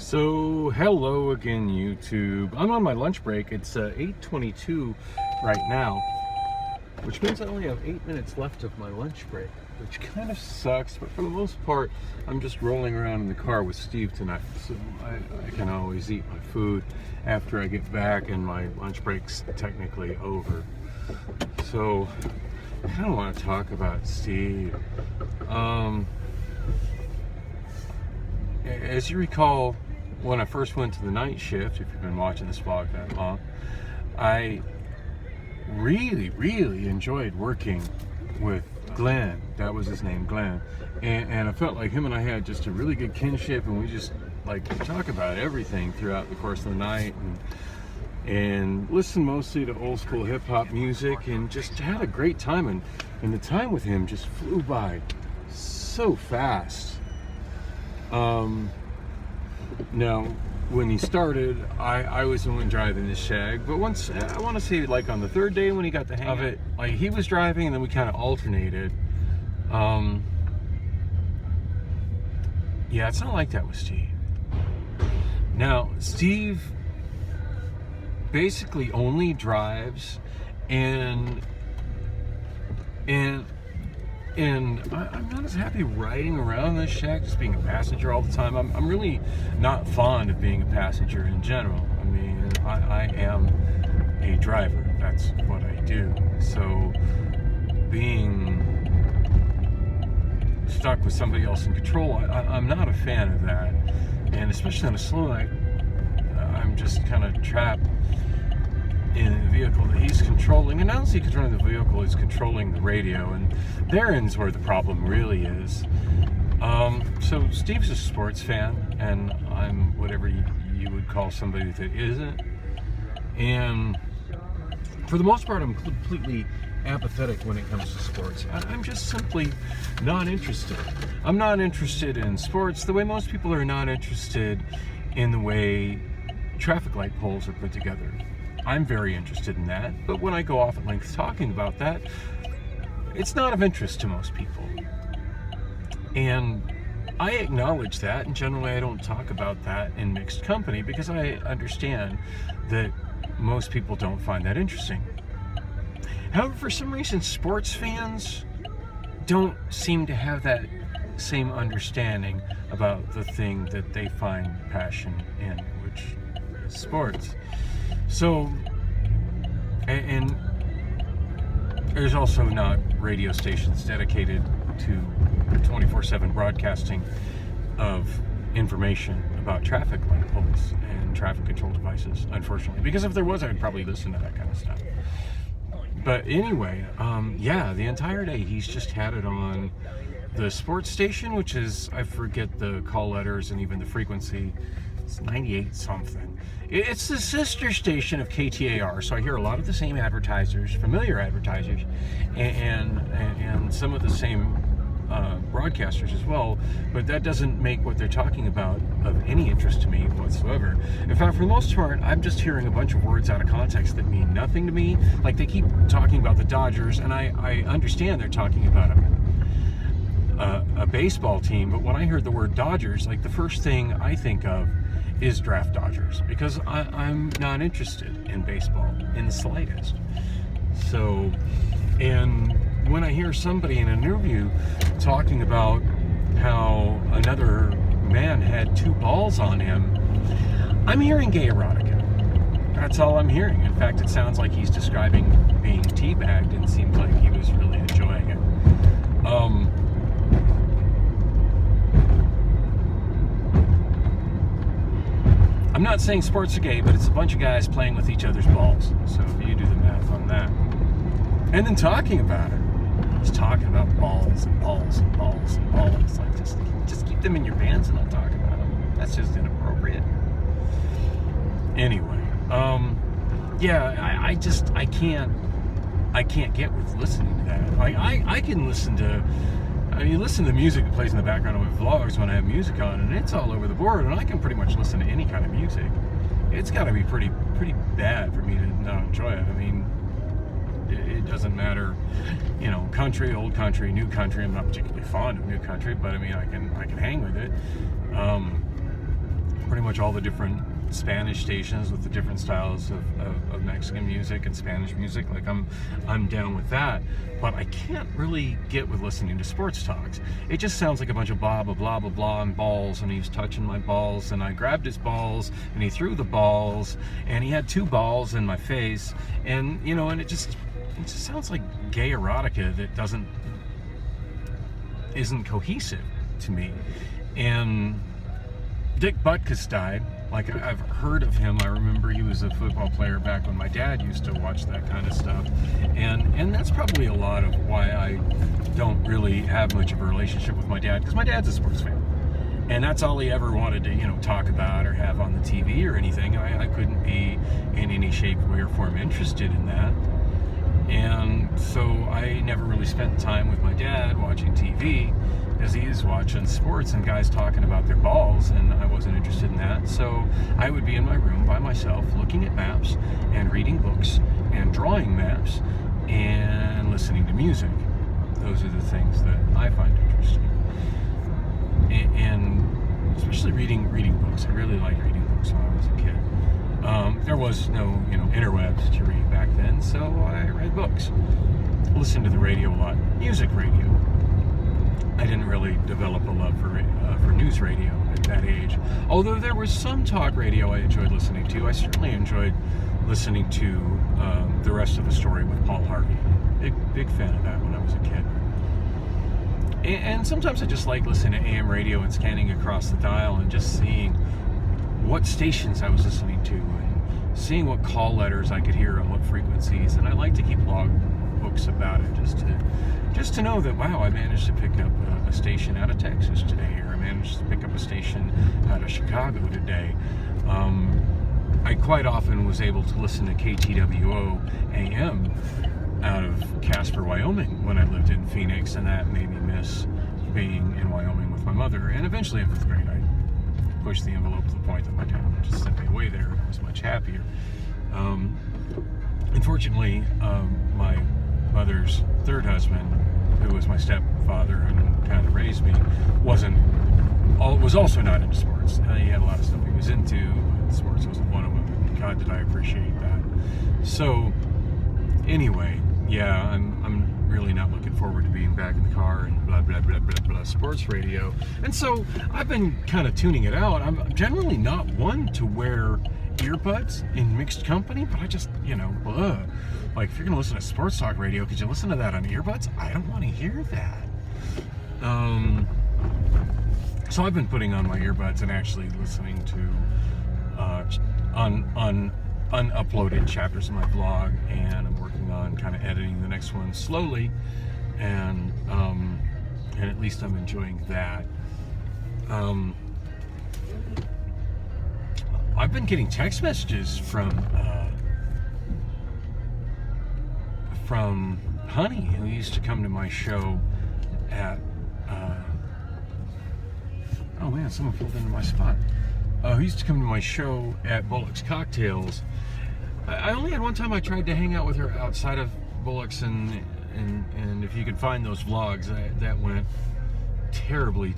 So, hello again, YouTube. I'm on my lunch break. It's 8:22 right now, which means I only have 8 minutes left of my lunch break, which kind of sucks, but for the most part, I'm just rolling around in the car with Steve tonight, so I can always eat my food after I get back, and my lunch break's technically over. So, I kind of want to talk about Steve. As you recall, when I first went to the night shift, if you've been watching this vlog that long, I really enjoyed working with Glenn. That was his name, Glenn. And I felt like him and I had just a really good kinship, and we just like to talk about everything throughout the course of the night, and listen mostly to old school hip hop music, and just had a great time. And the time with him just flew by so fast. Now, when he started, I was the one driving the shag, but once, I want to say like on the third day when he got the hang of it, like he was driving and then we kind of alternated. Yeah, it's not like that with Steve. Now, Steve basically only drives, and I'm not as happy riding around this shack, just being a passenger all the time. I'm really not fond of being a passenger in general. I mean, I am a driver. That's what I do. So being stuck with somebody else in control, I'm not a fan of that. And especially on a slow night, I'm just kind of trapped in a vehicle that he's controlling, and not only controlling the vehicle, he's controlling the radio, and therein's where the problem really is. So Steve's a sports fan, and I'm whatever you would call somebody that isn't. And for the most part, I'm completely apathetic when it comes to sports. I'm just simply not interested. I'm not interested in sports the way most people are not interested in the way traffic light poles are put together. I'm very interested in that, but when I go off at length talking about that, it's not of interest to most people. And I acknowledge that, and generally I don't talk about that in mixed company because I understand that most people don't find that interesting. However, for some reason, sports fans don't seem to have that same understanding about the thing that they find passion in, which is sports. So, and there's also not radio stations dedicated to 24/7 broadcasting of information about traffic light poles and traffic control devices, unfortunately. Because if there was, I'd probably listen to that kind of stuff. But anyway, yeah, the entire day he's just had it on the sports station, which is, I forget the call letters and even the frequency. It's 98 something. It's the sister station of KTAR, so I hear a lot of the same advertisers, familiar advertisers, and some of the same broadcasters as well, but that doesn't make what they're talking about of any interest to me whatsoever. In fact, for the most part, I'm just hearing a bunch of words out of context that mean nothing to me. Like, they keep talking about the Dodgers, and I understand they're talking about a baseball team, but when I heard the word Dodgers, like, the first thing I think of is draft Dodgers, because I'm not interested in baseball in the slightest. So, and when I hear somebody in an interview talking about how another man had 2 balls on him, I'm hearing gay erotica. That's all I'm hearing. In fact, it sounds like he's describing being teabagged, and seems like he was really enjoying it. I'm not saying sports are gay, but it's a bunch of guys playing with each other's balls. So you do the math on that. And then talking about it. He's talking about balls and balls and balls and balls. Like, just keep them in your pants and not talk about them. That's just inappropriate. Anyway, yeah, I can't get with listening to that. Like, I can listen to, you listen to the music that plays in the background of my vlogs when I have music on, and it's all over the board, and I can pretty much listen to any kind of music. It's got to be pretty bad for me to not enjoy it. I mean, it doesn't matter, you know, country, old country, new country. I'm not particularly fond of new country, but I mean, I can hang with it. pretty much all the different Spanish stations with the different styles of Mexican music and Spanish music. Like I'm down with that, but I can't really get with listening to sports talks. It just sounds like a bunch of blah blah blah blah blah and balls, and he's touching my balls, and I grabbed his balls and he threw the balls, and he had 2 balls in my face, and and it just sounds like gay erotica that isn't cohesive to me. And Dick Butkus died. Like, I've heard of him. I remember he was a football player back when my dad used to watch that kind of stuff. And that's probably a lot of why I don't really have much of a relationship with my dad, because my dad's a sports fan. And that's all he ever wanted to, talk about or have on the TV or anything. I couldn't be in any shape, way, or form interested in that. And so I never really spent time with my dad watching TV, as he is watching sports and guys talking about their balls, and I wasn't interested in that. So I would be in my room by myself looking at maps and reading books and drawing maps and listening to music. Those are the things that I find interesting. And especially reading books. I really liked reading books when I was a kid. There was no, interwebs to read back then, so I read books. Listened to the radio a lot. Music radio. I didn't really develop a love for news radio at that age. Although there was some talk radio I enjoyed listening to. I certainly enjoyed listening to The Rest of the Story with Paul Harvey. Big fan of that when I was a kid. And sometimes I just like listening to AM radio and scanning across the dial and just seeing what stations I was listening to and seeing what call letters I could hear on what frequencies. And I like to keep log books about it just to know that, wow, I managed to pick up a station out of Texas today, or I managed to pick up a station out of Chicago today. I quite often was able to listen to KTWO AM out of Casper, Wyoming when I lived in Phoenix, and that made me miss being in Wyoming with my mother. And eventually in 5th grade, I pushed the envelope to the point that my dad just sent me away there, and I was much happier. Unfortunately, my mother's 3rd husband, who was my stepfather and kind of raised me, was also not into sports. He had a lot of stuff he was into, but sports wasn't one of them. And God, did I appreciate that. So anyway, yeah, I'm really not looking forward to being back in the car and blah blah blah blah blah sports radio. And so I've been kind of tuning it out. I'm generally not one to wear earbuds in mixed company, but I just, like, if you're gonna listen to sports talk radio, could you listen to that on earbuds? I don't want to hear that. So I've been putting on my earbuds and actually listening to unuploaded chapters of my blog, and I'm working on kind of editing the next one slowly, and at least I'm enjoying that. I've been getting text messages from Honey, who used to come to my show at oh man, someone pulled into my spot. Who used to come to my show at Bullock's Cocktails. I only had one time I tried to hang out with her outside of Bullock's, and if you could find those vlogs, that went terribly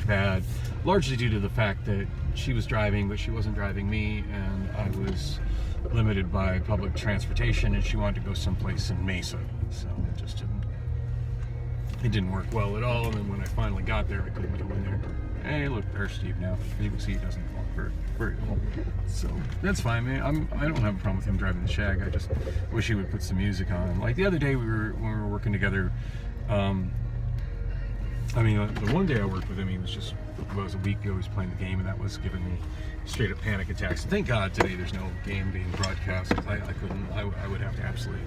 bad, largely due to the fact that she was driving, but she wasn't driving me, and I was limited by public transportation, and she wanted to go someplace in Mesa, so it didn't work well at all. And then when I finally got there, I couldn't go in there. Hey, look, there's Steve now. As you can see, he doesn't walk very well, so that's fine, man. I don't have a problem with him driving the Shag. I just wish he would put some music on. Like the other day, when we were working together, the one day I worked with him, it was a week ago, he was playing the game, and that was giving me straight up panic attacks. And thank God today there's no game being broadcast, because I couldn't, I would have to absolutely,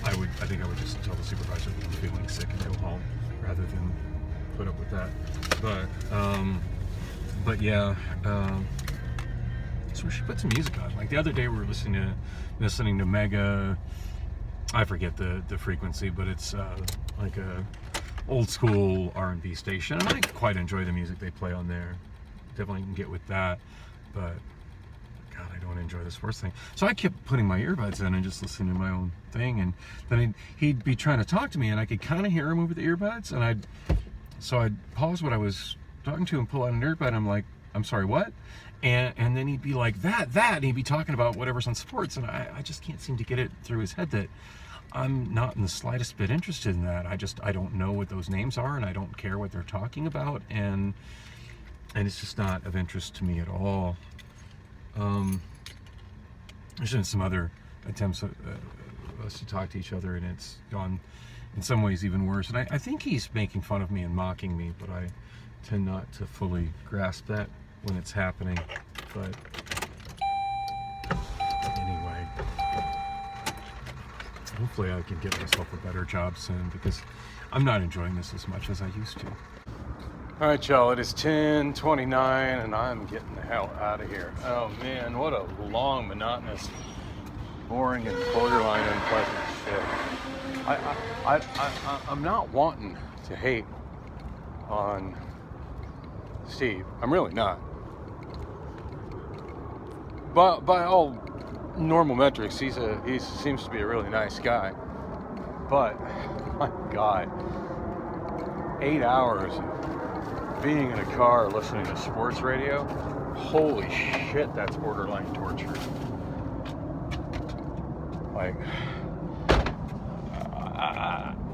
I think I would just tell the supervisor that I'm feeling sick and go home, rather than put up with that. But yeah, so we should put some music on. Like the other day we were listening to Mega, I forget the frequency, but it's like a old school R&B station, and I quite enjoy the music they play on there. Definitely can get with that, but God, I don't enjoy the sports thing. So I kept putting my earbuds in and just listening to my own thing, and then he'd be trying to talk to me, and I could kind of hear him over the earbuds, and I'd pause what I was talking to and pull out an earbud. I'm like, I'm sorry, what? And then he'd be like, that, and he'd be talking about whatever's on sports, and I just can't seem to get it through his head that I'm not in the slightest bit interested in that. I don't know what those names are, and I don't care what they're talking about, and it's just not of interest to me at all. There's been some other attempts us to talk to each other, and it's gone in some ways even worse. And I think he's making fun of me and mocking me, but I tend not to fully grasp that when it's happening. But anyway, hopefully I can get myself a better job soon, because I'm not enjoying this as much as I used to. All right, y'all, it is 10:29 and I'm getting the hell out of here. Oh man, what a long, monotonous, boring, and borderline unpleasant shit. I'm not wanting to hate on Steve. I'm really not. But by all normal metrics, he seems to be a really nice guy. But my God, 8 hours of being in a car listening to sports radio, holy shit, that's borderline torture. Like,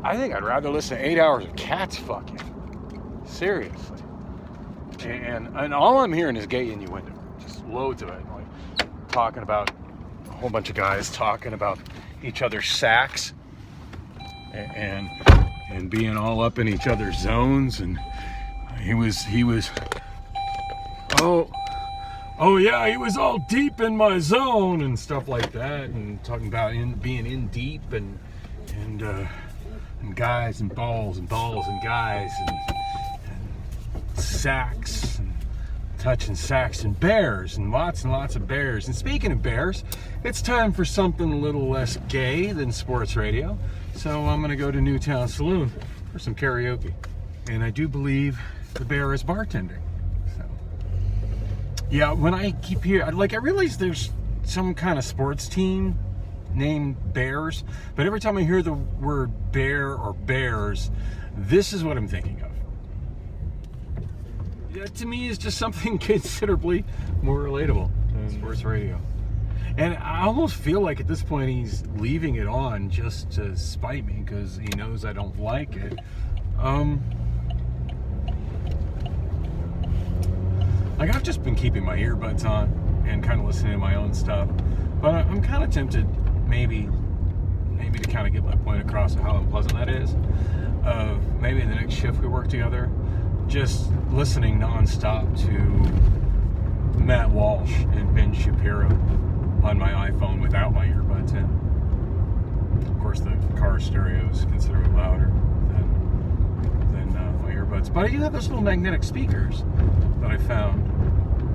I think I'd rather listen to 8 hours of cats fucking. Seriously. And all I'm hearing is gay innuendo. Just loads of it. Like, talking about a whole bunch of guys talking about each other's sacks and being all up in each other's zones. And he was oh yeah, he was all deep in my zone and stuff like that, and talking about being in deep and guys and balls and guys and sacks and touching sacks and bears and lots of bears. And speaking of bears, it's time for something a little less gay than sports radio. So I'm gonna go to Newtown Saloon for some karaoke. And I do believe the bear is bartending. So yeah, when I keep hearing, like, I realize there's some kind of sports team named Bears, but every time I hear the word bear or bears, this is what I'm thinking of. Yeah, to me, it's just something considerably more relatable than sports radio. And I almost feel like at this point he's leaving it on just to spite me, because he knows I don't like it. Like, I've just been keeping my earbuds on and kind of listening to my own stuff, but I'm kind of tempted maybe to kind of get my point across of how unpleasant that is. Maybe in the next shift we work together, just listening nonstop to Matt Walsh and Ben Shapiro on my iPhone without my earbuds in. Of course, the car stereo is considerably louder than my earbuds. But I do have those little magnetic speakers that I found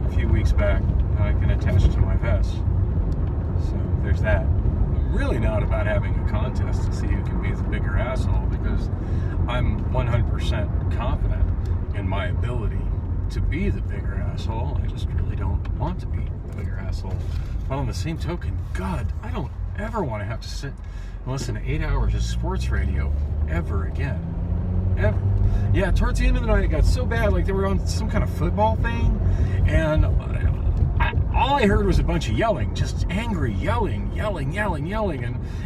a few weeks back that I can attach to my vest. So there's that. I'm really not about having a contest to see who can be the bigger asshole, because I'm 100% confident in my ability to be the bigger asshole. I just really don't want to be the bigger asshole. But on the same token, God, I don't ever want to have to sit and listen to 8 hours of sports radio ever again. Ever. Yeah, towards the end of the night, it got so bad, like they were on some kind of football thing, and all I heard was a bunch of yelling, just angry yelling,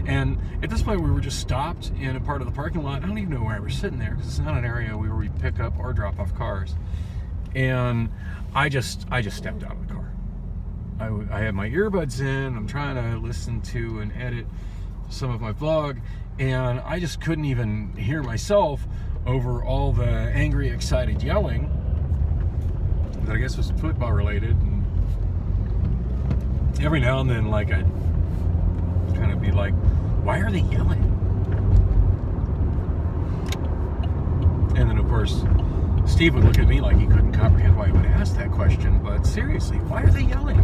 and at this point we were just stopped in a part of the parking lot. I don't even know where we were sitting there, because it's not an area where we pick up or drop off cars. And I just stepped out of the car. I had my earbuds in, I'm trying to listen to and edit some of my vlog, and I just couldn't even hear myself over all the angry, excited yelling that I guess was football related. And every now and then, like, I'd kind of be like, why are they yelling? And then, of course, Steve would look at me like he couldn't comprehend why he would ask that question. But seriously, why are they yelling?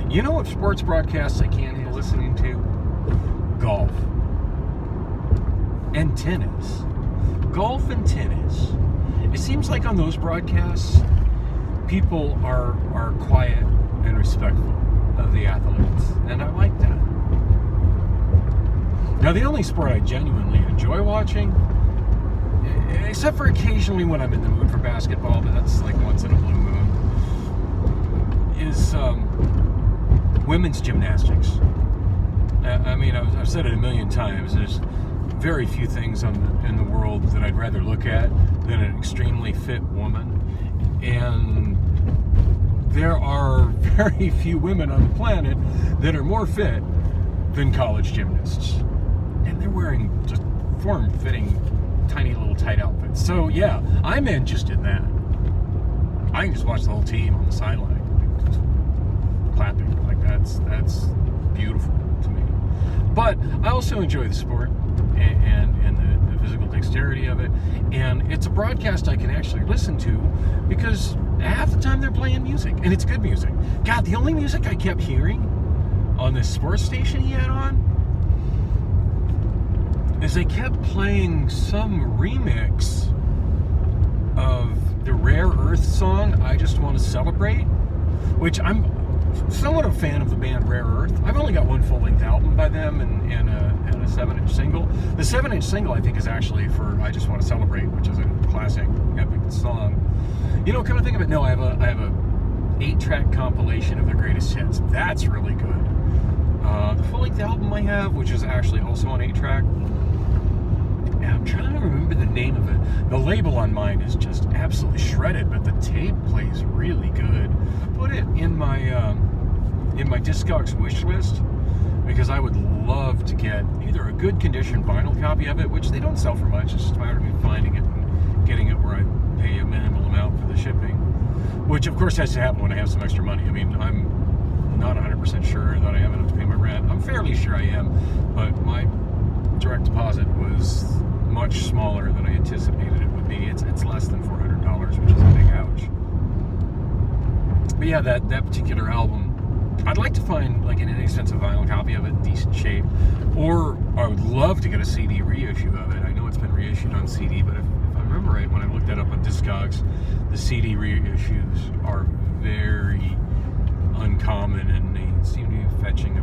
You know what sports broadcasts I can't handle listening to? Golf. And tennis. Golf and tennis. It seems like on those broadcasts, people are quiet and respectful of the athletes, and I like that. Now, the only sport I genuinely enjoy watching except for occasionally when I'm in the mood for basketball, but that's like once in a blue moon, is women's gymnastics. I mean, I've said it a million times. There's very few things in the world that I'd rather look at than an extremely fit woman. And there are very few women on the planet that are more fit than college gymnasts. And they're wearing just form-fitting, tiny little tight outfits. So yeah, I'm interested in that. I can just watch the whole team on the sideline, like, just clapping. Like that's beautiful to me. But I also enjoy the sport and the physical dexterity of it. And it's a broadcast I can actually listen to because half the time they're playing music, and it's good music. God, the only music I kept hearing on this sports station he had on is they kept playing some remix of the Rare Earth song, I Just Want to Celebrate, which I'm somewhat a fan of the band Rare Earth. I've only got one full-length album by them and a 7-inch single. The 7-inch single, I think, is actually for I Just Want to Celebrate, which is a classic, epic song. You know, come to think of it, no, I have a 8-track compilation of their greatest hits. That's really good. The full-length album I have, which is actually also on 8-track, and I'm trying to remember the name of it. The label on mine is just absolutely shredded, but the tape plays really good. I put it in my Discogs wish list because I would love to get either a good condition vinyl copy of it, which they don't sell for much. It's just a matter of me finding it and getting it where I pay a minimal amount for the shipping, which of course has to happen when I have some extra money. I mean, I'm not 100% sure that I have enough to pay my rent. I'm fairly sure I am, but my direct deposit was much smaller than I anticipated it would be. It's less than $400, which is a big ouch. But yeah, that particular album, I'd like to find like an inexpensive vinyl copy of it in decent shape, or I would love to get a CD reissue of it. I know it's been reissued on CD, but if I remember right, when I looked that up on Discogs, the CD reissues are very uncommon, and they seem to be fetching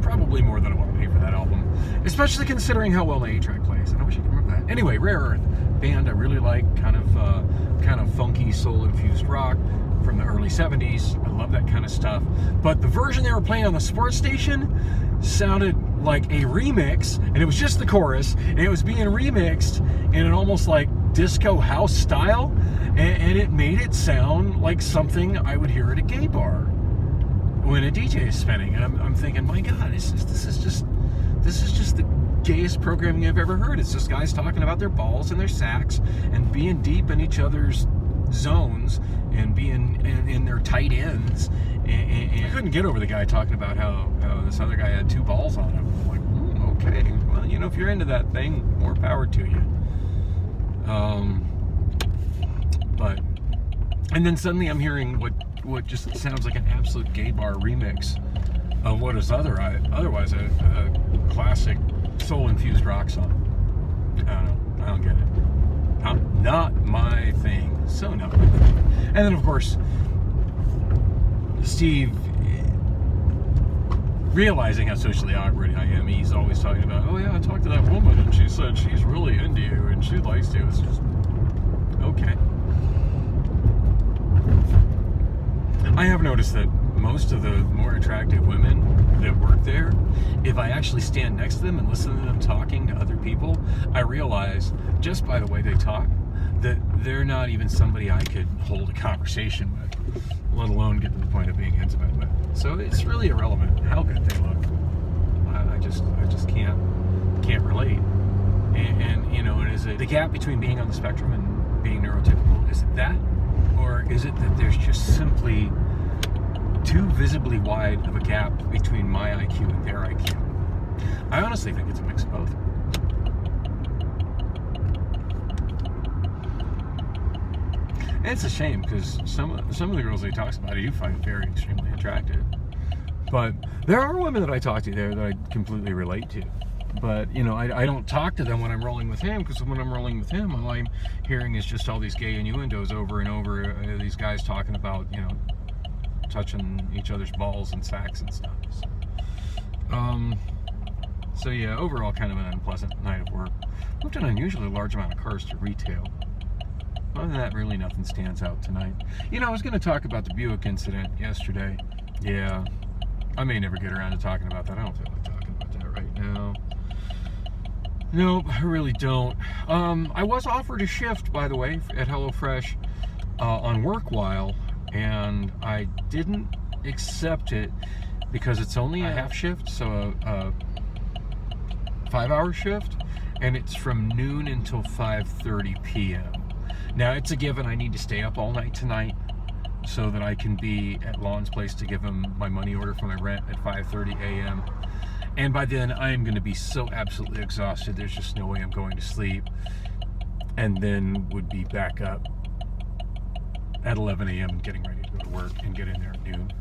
probably more than I want to pay for that album, especially considering how well my 8-track plays. And I wish I could remember that. Anyway, Rare Earth, band I really like, kind of funky soul-infused rock from the early 70s. I love that kind of stuff. But the version they were playing on the sports station sounded like a remix, and it was just the chorus, and it was being remixed in an almost like disco house style, and it made it sound like something I would hear at a gay bar when a DJ is spinning. And I'm thinking, my God, this is just the gayest programming I've ever heard. It's just guys talking about their balls and their sacks and being deep in each other's zones and being in their tight ends. And I couldn't get over the guy talking about how this other guy had 2 balls on him. I'm like, okay, well, you know, if you're into that thing, more power to you. And then suddenly I'm hearing what just sounds like an absolute gay bar remix of what is otherwise a classic soul-infused rock song. I don't get it. Not my thing. So not my thing. And then of course, Steve, realizing how socially awkward I am, he's always talking about, oh yeah, I talked to that woman and she said she's really into you and she likes you. It's just, okay. I have noticed that most of the more attractive women that work there, if I actually stand next to them and listen to them talking to other people, I realize, just by the way they talk, that they're not even somebody I could hold a conversation with, let alone get to the point of being intimate with. So it's really irrelevant how good they look. I just can't relate. And you know, and is it the gap between being on the spectrum and being neurotypical? Is it that? Or is it that there's just simply too visibly wide of a gap between my IQ and their IQ? I honestly think it's a mix of both. And it's a shame because some of the girls he talks about I do find very extremely attractive. But there are women that I talk to there that I completely relate to. But, you know, I don't talk to them when I'm rolling with him, because when I'm rolling with him, all I'm hearing is just all these gay innuendos over and over. These guys talking about, you know, touching each other's balls and sacks and stuff. So yeah, overall kind of an unpleasant night of work. Moved an unusually large amount of cars to retail. Other than that, really nothing stands out tonight. You know, I was going to talk about the Buick incident yesterday. Yeah, I may never get around to talking about that. I don't feel like talking about that right now. Nope, I really don't. I was offered a shift, by the way, at HelloFresh on WorkWhile, and I didn't accept it because it's only a half shift, so a 5-hour shift, and it's from noon until 5:30 p.m. Now, it's a given I need to stay up all night tonight so that I can be at Lon's place to give him my money order for my rent at 5:30 a.m. And by then, I am going to be so absolutely exhausted, there's just no way I'm going to sleep. And then would be back up at 11 a.m. and getting ready to go to work and get in there at noon.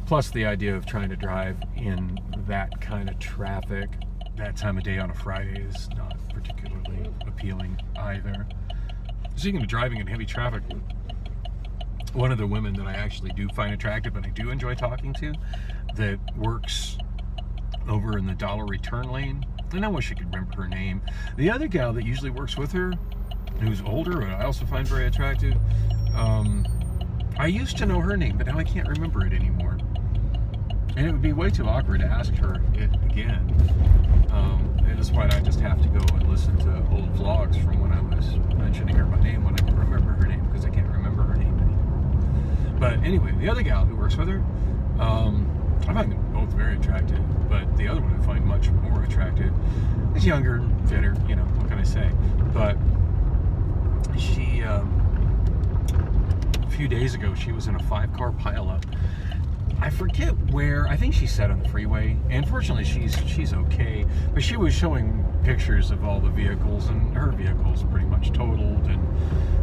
Plus the idea of trying to drive in that kind of traffic that time of day on a Friday is not particularly appealing either. Speaking of driving in heavy traffic, one of the women that I actually do find attractive and I do enjoy talking to that works over in the dollar return lane, and I wish I could remember her name. The other gal that usually works with her, who's older and I also find very attractive, I used to know her name, but now I can't remember it anymore. And it would be way too awkward to ask her it again. At this point, I just have to go and listen to old vlogs from when I was mentioning her by name when I can remember her name, because I can't remember her name anymore. But anyway, the other gal who works with her, I find them both very attractive, but the other one I find much more attractive. Is younger and fitter, you know, what can I say? But she, a few days ago, she was in a 5-car pileup. I forget where. I think she sat on the freeway, and fortunately she's okay, but she was showing pictures of all the vehicles, and her vehicle's pretty much totaled, and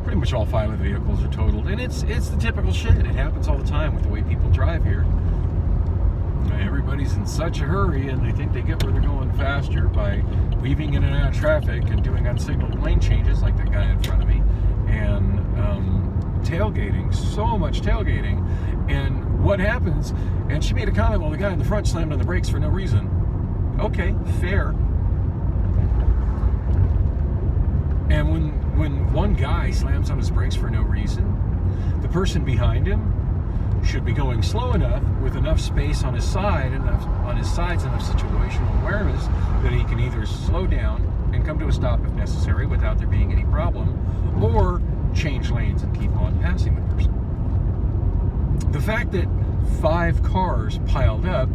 pretty much all 5 of the vehicles are totaled, and it's the typical shit. It happens all the time with the way people drive here. Everybody's in such a hurry, and they think they get where they're going faster by weaving in and out of traffic and doing unsignaled lane changes like that guy in front of me, and tailgating, so much tailgating. And what happens, and she made a comment, well, the guy in the front slammed on the brakes for no reason. Okay, fair. And when one guy slams on his brakes for no reason, the person behind him should be going slow enough with enough space on his side, enough situational awareness that he can either slow down and come to a stop if necessary without there being any problem, or change lanes and keep on passing the person. The fact that 5 cars piled up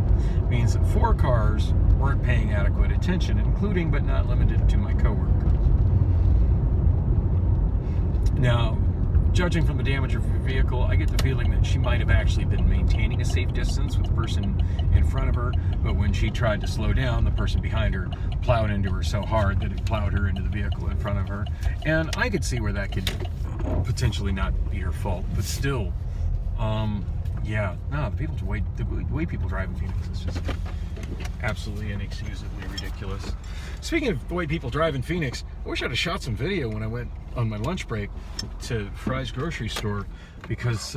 means that 4 cars weren't paying adequate attention, including but not limited to my coworker. Now, judging from the damage of her vehicle, I get the feeling that she might have actually been maintaining a safe distance with the person in front of her, but when she tried to slow down, the person behind her plowed into her so hard that it plowed her into the vehicle in front of her. And I could see where that could potentially not be her fault, but still, yeah, no, the way people drive in Phoenix is just absolutely inexcusably ridiculous. Speaking of the way people drive in Phoenix, I wish I'd have shot some video when I went on my lunch break to Fry's grocery store, because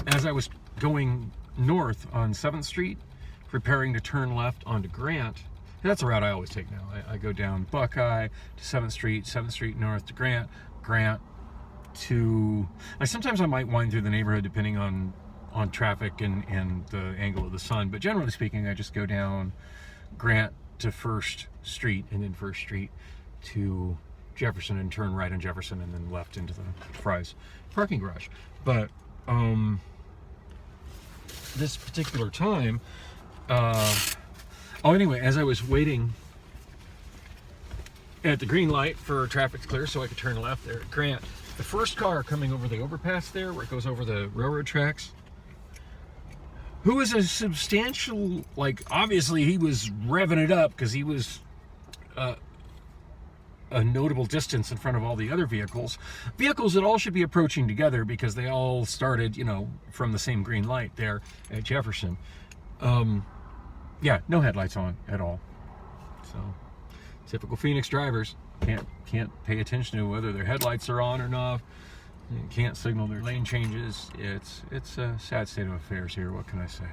as I was going north on 7th Street, preparing to turn left onto Grant, that's a route I always take now. I go down Buckeye to 7th Street north to Grant to, like, sometimes I might wind through the neighborhood depending on traffic and the angle of the sun, but generally speaking, I just go down Grant to 1st Street and then 1st Street to Jefferson and turn right on Jefferson and then left into the Fry's parking garage. But this particular time, anyway, as I was waiting at the green light for traffic to clear so I could turn left there at Grant, the first car coming over the overpass there where it goes over the railroad tracks, who is a substantial, like, obviously he was revving it up because he was a notable distance in front of all the other vehicles that all should be approaching together because they all started, you know, from the same green light there at Jefferson. Yeah, no headlights on at all. So typical Phoenix drivers can't pay attention to whether their headlights are on or not. Can't signal their lane changes. It's a sad state of affairs here. What can I say?